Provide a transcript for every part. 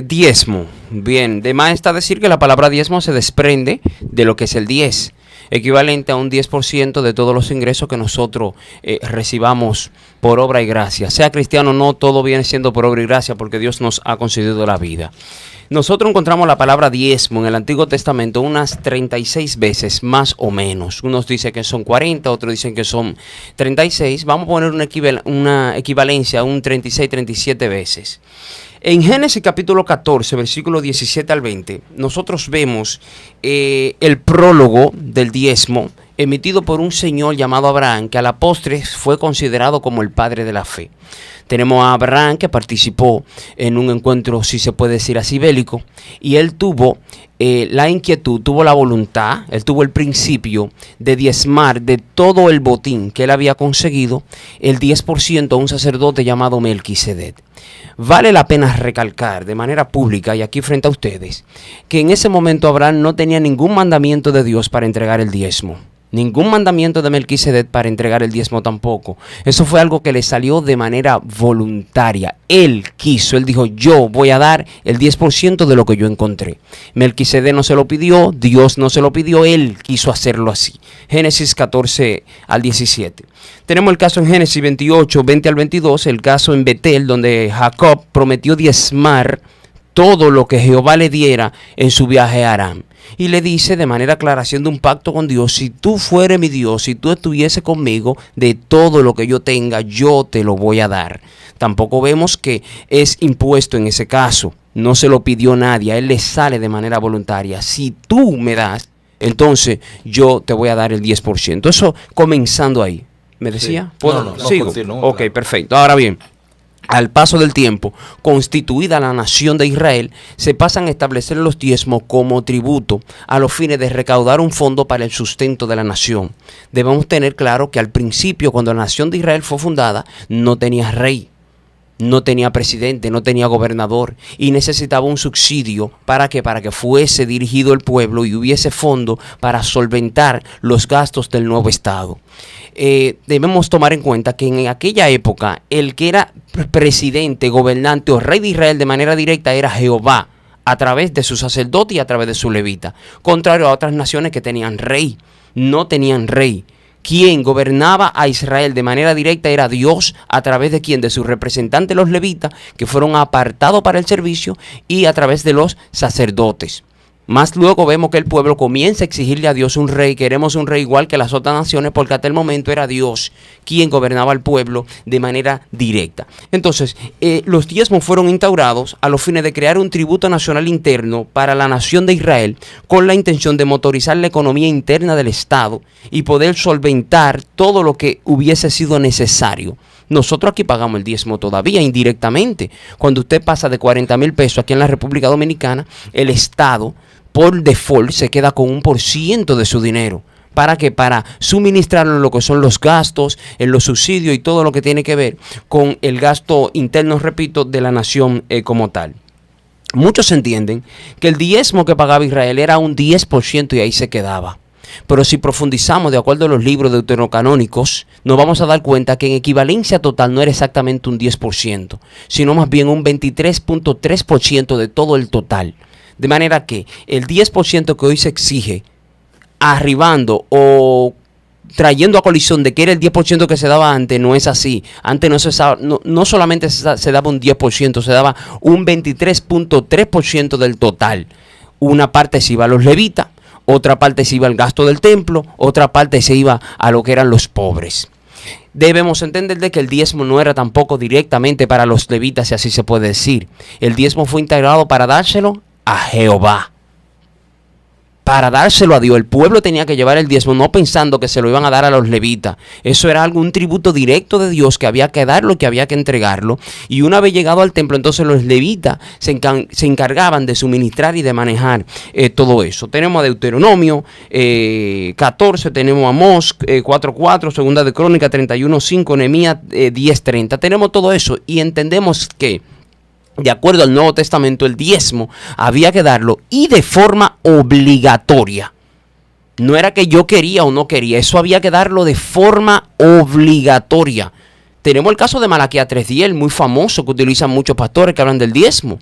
Diezmo. Bien, de más está decir que la palabra diezmo se desprende de lo que es el 10, equivalente a un 10% de todos los ingresos que nosotros recibamos por obra y gracia. Sea cristiano o no, todo viene siendo por obra y gracia porque Dios nos ha concedido la vida. Nosotros encontramos la palabra diezmo en el Antiguo Testamento unas 36 veces, más o menos. Unos dicen que son 40, otros dicen que son 36. Vamos a poner una equivalencia a un 36, 37 veces. En Génesis capítulo 14, versículo 17 al 20, nosotros vemos el prólogo del diezmo emitido por un señor llamado Abraham, que a la postre fue considerado como el padre de la fe. Tenemos a Abraham, que participó en un encuentro, si se puede decir así, bélico, y él tuvo la inquietud, tuvo la voluntad, él tuvo el principio de diezmar de todo el botín que él había conseguido, el 10% a un sacerdote llamado Melquisedec. Vale la pena recalcar de manera pública y aquí frente a ustedes que en ese momento Abraham no tenía ningún mandamiento de Dios para entregar el diezmo. Ningún mandamiento de Melquisedec para entregar el diezmo tampoco. Eso fue algo que le salió de manera voluntaria. Él quiso, él dijo, yo voy a dar el 10% de lo que yo encontré. Melquisedec no se lo pidió, Dios no se lo pidió, él quiso hacerlo así. Génesis 14 al 17. Tenemos el caso en Génesis 28, 20 al 22, el caso en Betel, donde Jacob prometió diezmar todo lo que Jehová le diera en su viaje a Aram. Y le dice de manera clara, haciendo un pacto con Dios, si tú fueres mi Dios, si tú estuvieses conmigo, de todo lo que yo tenga, yo te lo voy a dar. Tampoco vemos que es impuesto en ese caso. No se lo pidió nadie, a él le sale de manera voluntaria. Si tú me das, entonces yo te voy a dar el 10%. Eso comenzando ahí. ¿Me decía? Sí. No, ¿Sigo? Continúo, ok, claro. perfecto. Ahora bien, al paso del tiempo, constituida la nación de Israel, se pasan a establecer los diezmos como tributo a los fines de recaudar un fondo para el sustento de la nación. Debemos tener claro que al principio, cuando la nación de Israel fue fundada, no tenía rey, no tenía presidente, no tenía gobernador y necesitaba un subsidio para que fuese dirigido el pueblo y hubiese fondo para solventar los gastos del nuevo estado. Debemos tomar en cuenta que en aquella época el que era presidente, gobernante o rey de Israel de manera directa era Jehová, a través de su sacerdote y a través de su levita, contrario a otras naciones que tenían rey, no tenían rey. Quien gobernaba a Israel de manera directa era Dios, a través de quien, de sus representantes los levitas, que fueron apartados para el servicio, y a través de los sacerdotes. Más luego vemos que el pueblo comienza a exigirle a Dios un rey. Queremos un rey igual que las otras naciones, porque hasta el momento era Dios quien gobernaba al pueblo de manera directa. Entonces, los diezmos fueron instaurados a los fines de crear un tributo nacional interno para la nación de Israel, con la intención de motorizar la economía interna del Estado y poder solventar todo lo que hubiese sido necesario. Nosotros aquí pagamos el diezmo todavía indirectamente. Cuando usted pasa de 40,000 pesos aquí en la República Dominicana, el Estado por default se queda con 1% de su dinero. ¿Para qué? Para suministrarlo en lo que son los gastos, en los subsidios y todo lo que tiene que ver con el gasto interno, repito, de la nación como tal. Muchos entienden que el diezmo que pagaba Israel era un 10% y ahí se quedaba. Pero si profundizamos de acuerdo a los libros deuterocanónicos, nos vamos a dar cuenta que en equivalencia total no era exactamente un 10%, sino más bien un 23.3% de todo el total. De manera que el 10% que hoy se exige, arribando o trayendo a colisión de que era el 10% que se daba antes, no es así. Antes no solamente se daba un 10%, se daba un 23.3% del total. Una parte se iba a los levitas, otra parte se iba al gasto del templo, otra parte se iba a lo que eran los pobres. Debemos entender de que el diezmo no era tampoco directamente para los levitas, si así se puede decir. El diezmo fue integrado para dárselo a Jehová, para dárselo a Dios. El pueblo tenía que llevar el diezmo, no pensando que se lo iban a dar a los levitas. Eso era un tributo directo de Dios, que había que darlo, que había que entregarlo. Y una vez llegado al templo, entonces los levitas se encargaban de suministrar y de manejar todo eso. Tenemos a Deuteronomio 14, tenemos a Amós 4:4, Segunda de Crónica 31:5, Nehemías 10:30. Tenemos todo eso y entendemos que de acuerdo al Nuevo Testamento, el diezmo había que darlo y de forma obligatoria. No era que yo quería o no quería, eso había que darlo de forma obligatoria. Tenemos el caso de Malaquías 3:10, muy famoso, que utilizan muchos pastores que hablan del diezmo.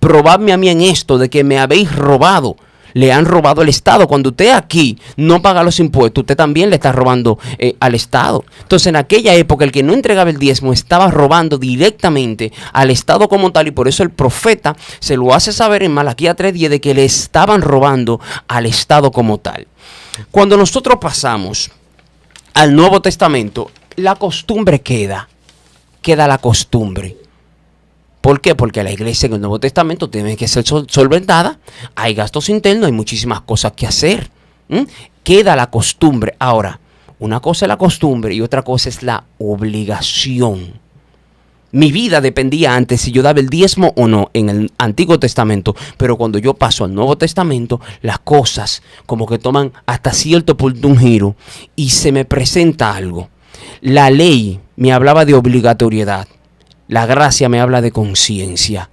Probadme a mí en esto de que me habéis robado. Le han robado al Estado. Cuando usted aquí no paga los impuestos, usted también le está robando al Estado. Entonces, en aquella época, el que no entregaba el diezmo estaba robando directamente al Estado como tal, y por eso el profeta se lo hace saber en Malaquías 3:10 de que le estaban robando al Estado como tal. Cuando nosotros pasamos al Nuevo Testamento, la costumbre queda la costumbre. ¿Por qué? Porque la iglesia en el Nuevo Testamento tiene que ser solventada, hay gastos internos, hay muchísimas cosas que hacer. Queda la costumbre. Ahora, una cosa es la costumbre y otra cosa es la obligación. Mi vida dependía antes si yo daba el diezmo o no en el Antiguo Testamento, pero cuando yo paso al Nuevo Testamento, las cosas como que toman hasta cierto punto un giro y se me presenta algo. La ley me hablaba de obligatoriedad. La gracia me habla de conciencia.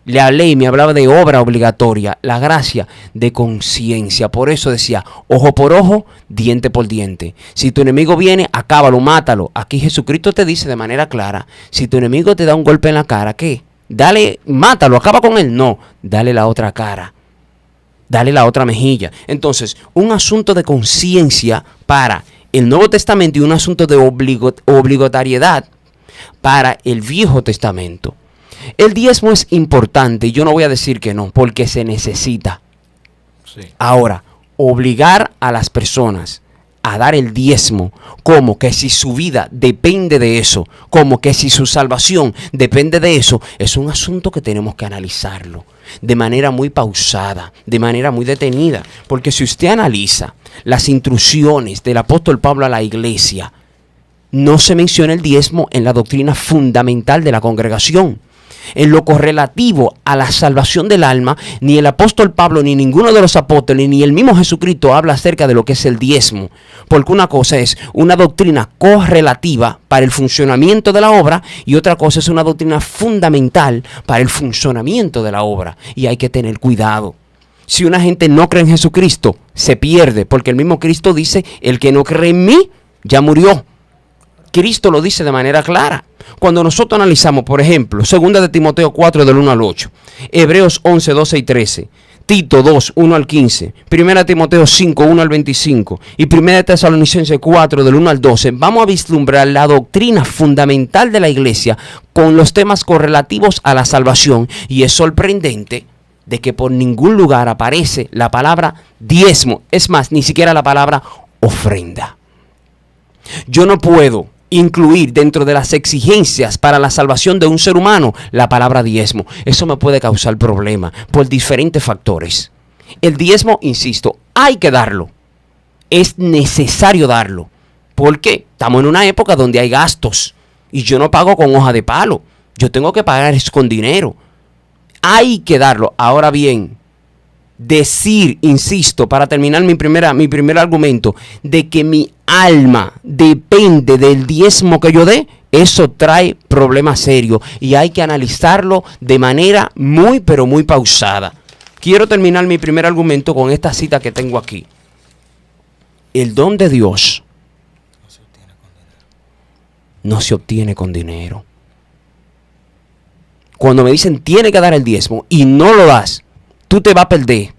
La ley me hablaba de obra obligatoria. La gracia de conciencia. Por eso decía, ojo por ojo, diente por diente. Si tu enemigo viene, acábalo, mátalo. Aquí Jesucristo te dice de manera clara, si tu enemigo te da un golpe en la cara, ¿qué? Dale, mátalo, acaba con él. No, dale la otra cara. Dale la otra mejilla. Entonces, un asunto de conciencia para el Nuevo Testamento y un asunto de obligatoriedad para el Viejo Testamento. El diezmo es importante y yo no voy a decir que no, porque se necesita. Sí. Ahora, obligar a las personas a dar el diezmo como que si su vida depende de eso, como que si su salvación depende de eso, es un asunto que tenemos que analizarlo de manera muy pausada, de manera muy detenida. Porque si usted analiza las instrucciones del apóstol Pablo a la iglesia, no se menciona el diezmo en la doctrina fundamental de la congregación. En lo correlativo a la salvación del alma, ni el apóstol Pablo, ni ninguno de los apóstoles, ni el mismo Jesucristo habla acerca de lo que es el diezmo. Porque una cosa es una doctrina correlativa para el funcionamiento de la obra y otra cosa es una doctrina fundamental para el funcionamiento de la obra. Y hay que tener cuidado. Si una gente no cree en Jesucristo, se pierde, porque el mismo Cristo dice, el que no cree en mí, ya murió. Cristo lo dice de manera clara. Cuando nosotros analizamos, por ejemplo, 2 de Timoteo 4 del 1 al 8, Hebreos 11, 12 y 13, Tito 2, 1 al 15, 1 Timoteo 5, 1 al 25 y 1 Tesalonicenses 4 del 1 al 12, vamos a vislumbrar la doctrina fundamental de la iglesia con los temas correlativos a la salvación. Y es sorprendente de que por ningún lugar aparece la palabra diezmo. Es más, ni siquiera la palabra ofrenda. Yo no puedo incluir dentro de las exigencias para la salvación de un ser humano la palabra diezmo. Eso me puede causar problemas por diferentes factores. El diezmo, insisto, hay que darlo. Es necesario darlo. ¿Por qué? Estamos en una época donde hay gastos y yo no pago con hoja de palo. Yo tengo que pagar con dinero. Hay que darlo. Ahora bien, decir, insisto, para terminar mi primer argumento, de que mi alma depende del diezmo que yo dé, eso trae problemas serios y hay que analizarlo de manera muy, pero muy pausada. Quiero terminar mi primer argumento con esta cita que tengo aquí. El don de Dios no se obtiene con dinero. Cuando me dicen tiene que dar el diezmo y no lo das, tú te vas a perder.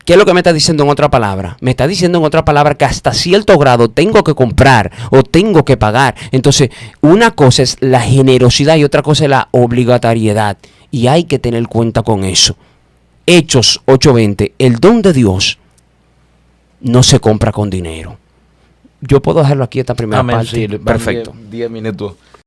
¿Qué es lo que me está diciendo en otra palabra? Me está diciendo en otra palabra que hasta cierto grado tengo que comprar o tengo que pagar. Entonces, una cosa es la generosidad y otra cosa es la obligatoriedad. Y hay que tener cuenta con eso. Hechos 8:20. El don de Dios no se compra con dinero. Yo puedo dejarlo aquí esta primera parte. Sí, perfecto. 10 minutos.